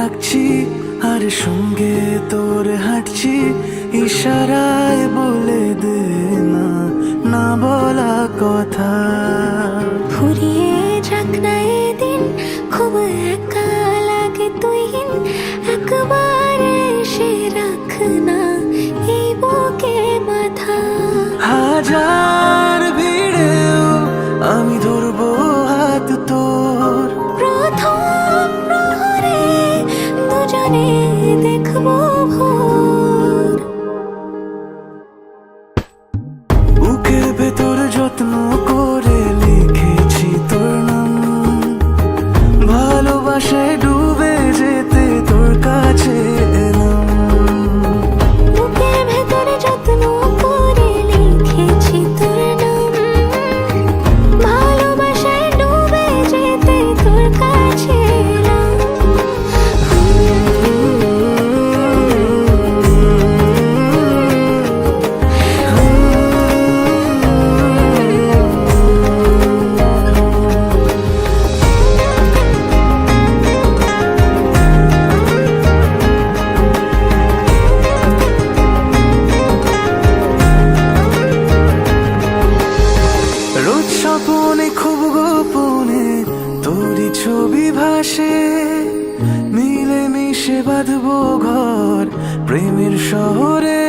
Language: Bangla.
ডাকছি আর সঙ্গে তোর হাঁটছি, ইশারায় বলে দে না না বলা কথা। ফুরিয়ে যাক না এদিন, খুব একা লাগে তুই একবার এসে রাখ না এই বুকে মাথা। হাজার ভিড়েও আমি ধরবো হাত তোর, প্রথম প্রহরে দুজনে দেখবো ভোর। বুকের ভেতর যত্ন করে লিখেছি তোর নাম, ভালোবাসায় ডুবে যেতে তোর কাছে এলাম। বুকের ভেতরে যত্ন করে লিখেছি তোর নাম, ভালোবাসায় ডুবে যেতে তোর কাছে এলাম। রোজ স্বপনে খুব গোপনে তোরই ছবি ভাসে, মিলে মিশে বাঁধবো ঘর প্রেমের শহরে।